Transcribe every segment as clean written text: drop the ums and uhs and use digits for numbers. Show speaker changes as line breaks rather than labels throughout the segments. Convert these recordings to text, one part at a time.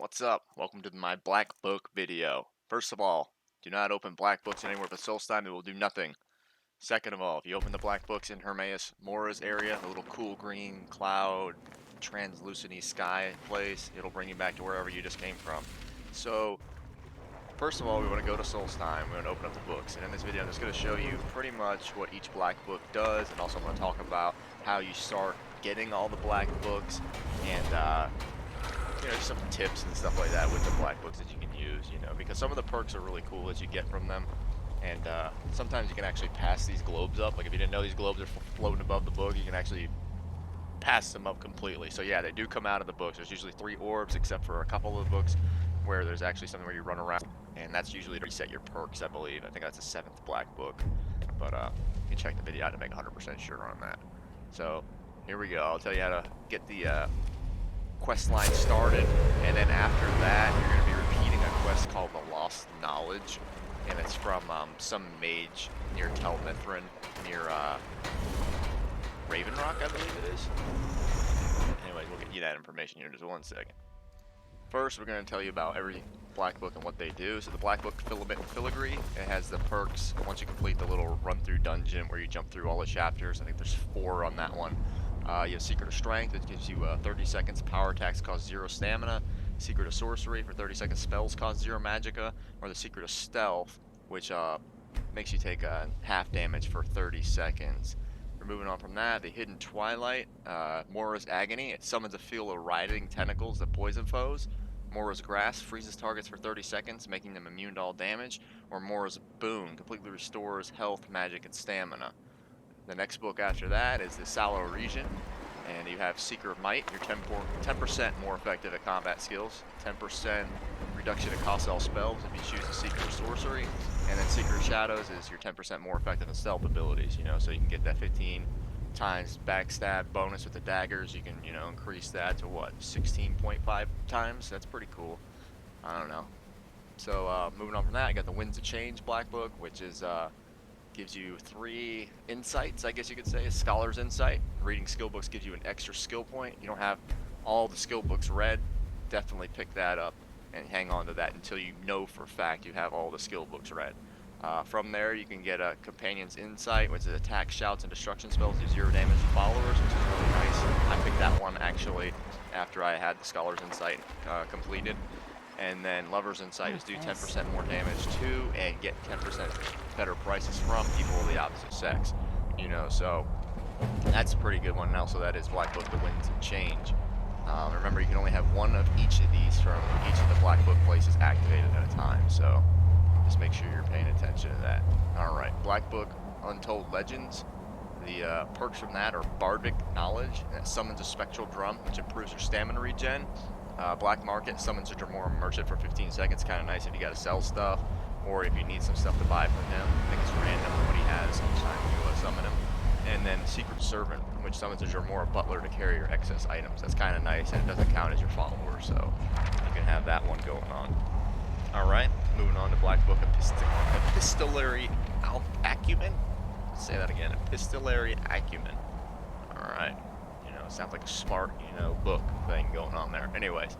What's up? Welcome to my black book video. First of all, do not open black books anywhere but Soulstein. It will do nothing. Second of all, if you open the black books in Hermaeus Mora's area, the little cool green cloud, translucent sky place, it'll bring you back to wherever you just came from. So, first of all, we want to go to Soulstein. We're going to open up the books. And in this video, I'm just going to show you pretty much what each black book does. And also I'm going to talk about how you start getting all the black books. And, some tips and stuff like that with the black books that you can use, because some of the perks are really cool that you get from them. And sometimes you can actually pass these globes up. Like if you didn't know these globes are floating above the book, you can actually pass them up completely. So yeah, they do come out of the books. There's usually 3 orbs, except for a couple of the books where there's actually something where you run around. And that's usually to reset your perks, I believe. I think that's the 7th black book. But you can check the video out to make 100% sure on that. So here we go. I'll tell you how to get the quest line started, and then after that you're going to be repeating a quest called the Lost Knowledge, and it's from some mage near Telmithrin, near Raven Rock, I believe it is. Anyways, we'll get you that information here in just 1 second. First, we're going to tell you about every black book and what they do. So the black book Filament Filigree, it has the perks once you complete the little run-through dungeon where you jump through all the chapters. I think there's 4 on that one. You have Secret of Strength, which gives you 30 seconds power attacks, cost 0 stamina. Secret of Sorcery, for 30 seconds spells cost 0 magicka. Or the Secret of Stealth, which makes you take half damage for 30 seconds. We're moving on from that. The Hidden Twilight, Mora's Agony. It summons a field of writhing tentacles that poison foes. Mora's Grasp freezes targets for 30 seconds, making them immune to all damage. Or Mora's Boon completely restores health, magic, and stamina. The next book after that is the Sallow Region, and you have Seeker of Might. You're 10% more effective at combat skills, 10% reduction in cost all spells if you choose the Seeker of Sorcery, and then Seeker of Shadows is you're 10% more effective in stealth abilities, so you can get that 15 times backstab bonus with the daggers. You can, increase that to what, 16.5 times? That's pretty cool. I don't know. So moving on from that, I got the Winds of Change Black Book, which is gives you 3 insights, I guess you could say. A Scholar's Insight. Reading skill books gives you an extra skill point. You don't have all the skill books read, definitely pick that up and hang on to that until you know for a fact you have all the skill books read. From there, you can get a Companion's Insight, which is attack, shouts, and destruction spells do 0 damage to followers, which is really nice. I picked that one actually after I had the Scholar's Insight completed. And then Lover's Insight is do 10% more damage to and get 10% better prices from people of the opposite sex. So that's a pretty good one. And also that is Black Book, the Winds of Change. Remember, you can only have 1 of each of these from each of the Black Book places activated at a time. So just make sure you're paying attention to that. Alright, Black Book Untold Legends. The perks from that are Bardic Knowledge, and it summons a Spectral Drum, which improves your stamina regen. Black Market summons a Dremora Merchant for 15 seconds. Kind of nice if you got to sell stuff, or if you need some stuff to buy from him. I think it's random what he has each time you summon him. And then Secret Servant, which summons a Dremora Butler to carry your excess items. That's kind of nice, and it doesn't count as your follower, so you can have that one going on. Alright, moving on to Black Book Epistolary Acumen. Let's say that again, Epistolary Acumen. Alright. Sounds like a smart, book thing going on there. Anyways,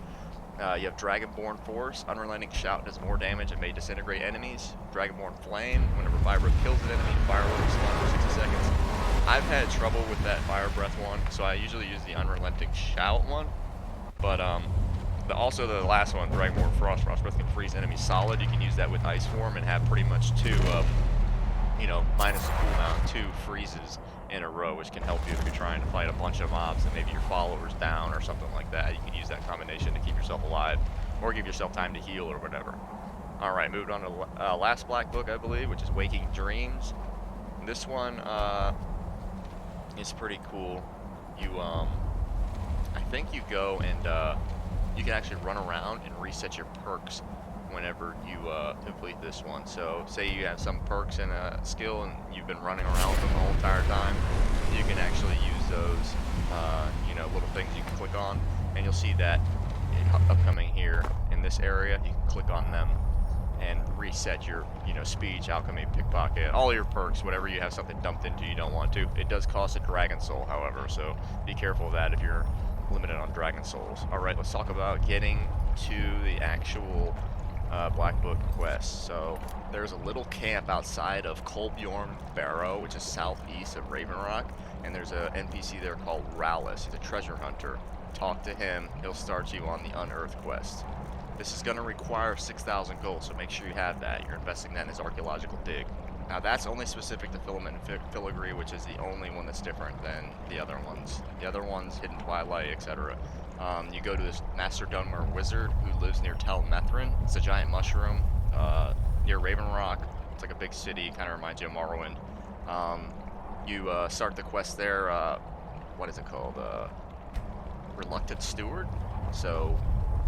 you have Dragonborn Force. Unrelenting Shout does more damage and may disintegrate enemies. Dragonborn Flame. Whenever Fire Breath kills an enemy, fire will respond for 60 seconds. I've had trouble with that Fire Breath one, so I usually use the Unrelenting Shout one. But also the last one, Dragonborn Frost. Frost Breath can freeze enemies solid. You can use that with Ice Form and have pretty much 2 of, minus the cooldown, 2 freezes in a row, which can help you if you're trying to fight a bunch of mobs and maybe your followers down or something like that. You can use that combination to keep yourself alive or give yourself time to heal or whatever. Alright, moved on to last Black Book, I believe, which is Waking Dreams. This one is pretty cool. I think you go and you can actually run around and reset your perks whenever you complete this one. So say you have some perks in a skill and you've been running around with them the whole entire time, you can actually use those little things you can click on, and you'll see that upcoming here in this area. You can click on them and reset your speech, alchemy, pickpocket, all your perks, whatever you have something dumped into you don't want to. It does cost a dragon soul, however, so be careful of that if you're limited on dragon souls. Alright, let's talk about getting to the actual Black Book quest. So there's a little camp outside of Kolbjorn Barrow, which is southeast of Raven Rock, and there's a NPC there called Rowless. He's a treasure hunter. Talk to him, he'll start you on the Unearth quest. This is going to require 6,000 gold, so make sure you have that. You're investing that in his archaeological dig. Now that's only specific to Filament Filigree, which is the only one that's different than the other ones. The other ones, Hidden Twilight, etc. You go to this Master Dunmer Wizard who lives near Tel Methrin. It's a giant mushroom near Raven Rock. It's like a big city, kind of reminds you of Morrowind. You start the quest there, what is it called? Reluctant Steward? So,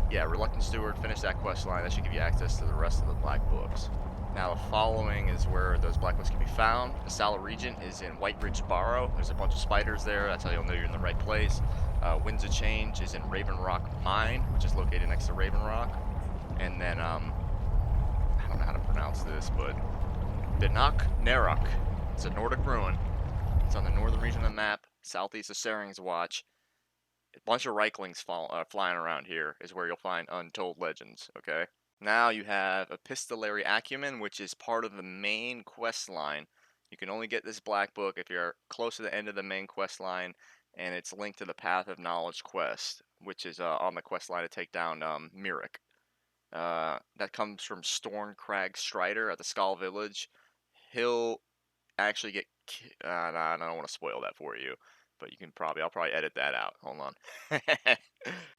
yeah, Reluctant Steward, finish that quest line. That should give you access to the rest of the Black Books. Now, the following is where those Black Books can be found. The Sala region is in White Ridge Barrow. There's a bunch of spiders there. That's how you'll know you're in the right place. Winds of Change is in Raven Rock Mine, which is located next to Raven Rock. And then, I don't know how to pronounce this, but Denak Nerok. It's a Nordic ruin. It's on the northern region of the map, southeast of Saring's Watch. A bunch of Reiklings flying around here is where you'll find untold legends, okay? Now you have Epistolary Acumen, which is part of the main quest line. You can only get this Black Book if you're close to the end of the main quest line, and it's linked to the Path of Knowledge quest, which is on the quest line to take down Mirik. That comes from Storncrag Strider at the Skull Village. He'll actually get... I don't want to spoil that for you, but you can I'll probably edit that out. Hold on.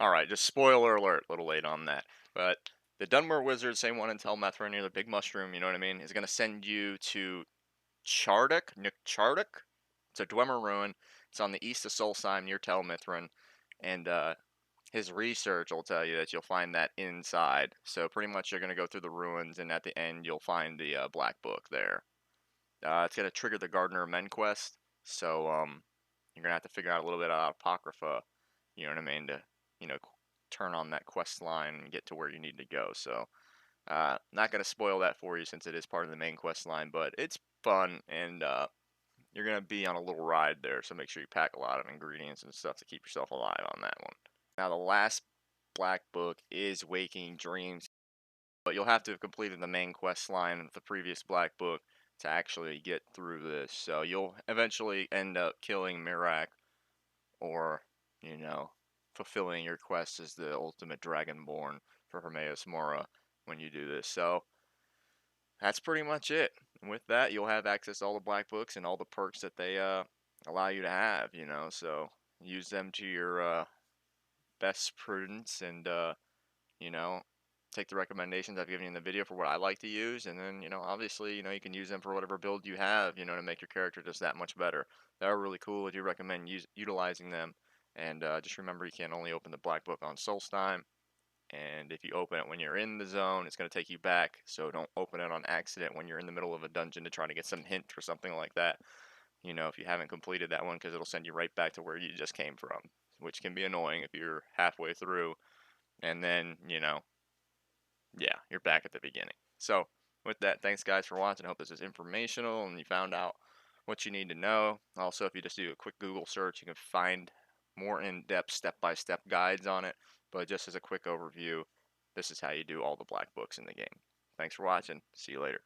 Alright, just spoiler alert, a little late on that. But the Dunmer Wizard, same one in Tel Methrin, near the big mushroom, you know what I mean, is going to send you to Chardok. It's a Dwemer ruin. It's on the east of Soulstein near Tel Mithrin, and his research will tell you that you'll find that inside. So pretty much you're going to go through the ruins, and at the end you'll find the Black Book there. It's going to trigger the Gardener of Men quest, so you're going to have to figure out a little bit about Apocrypha, you know what I mean, to, turn on that quest line and get to where you need to go. So not going to spoil that for you since it is part of the main quest line, but it's fun, and you're going to be on a little ride there, so make sure you pack a lot of ingredients and stuff to keep yourself alive on that one. Now, the last Black Book is Waking Dreams, but you'll have to have completed the main quest line of the previous Black Book to actually get through this. So you'll eventually end up killing Mirak, or, fulfilling your quest as the ultimate Dragonborn for Hermaeus Mora when you do this. So that's pretty much it. And with that, you'll have access to all the Black Books and all the perks that they allow you to have, so use them to your best prudence, and take the recommendations I've given you in the video for what I like to use, and then obviously you can use them for whatever build you have, to make your character just that much better. They're really cool. I do recommend utilizing them, and just remember, you can only open the Black Book on Soulstein, and if you open it when you're in the zone, it's going to take you back, so don't open it on accident when you're in the middle of a dungeon to try to get some hint or something like that, if you haven't completed that one, because it'll send you right back to where you just came from, which can be annoying if you're halfway through, and then, yeah, you're back at the beginning. So, with that, thanks guys for watching. I hope this is informational and you found out what you need to know. Also, if you just do a quick Google search, you can find more in-depth step-by-step guides on it. But just as a quick overview, this is how you do all the Black Books in the game. Thanks for watching. See you later.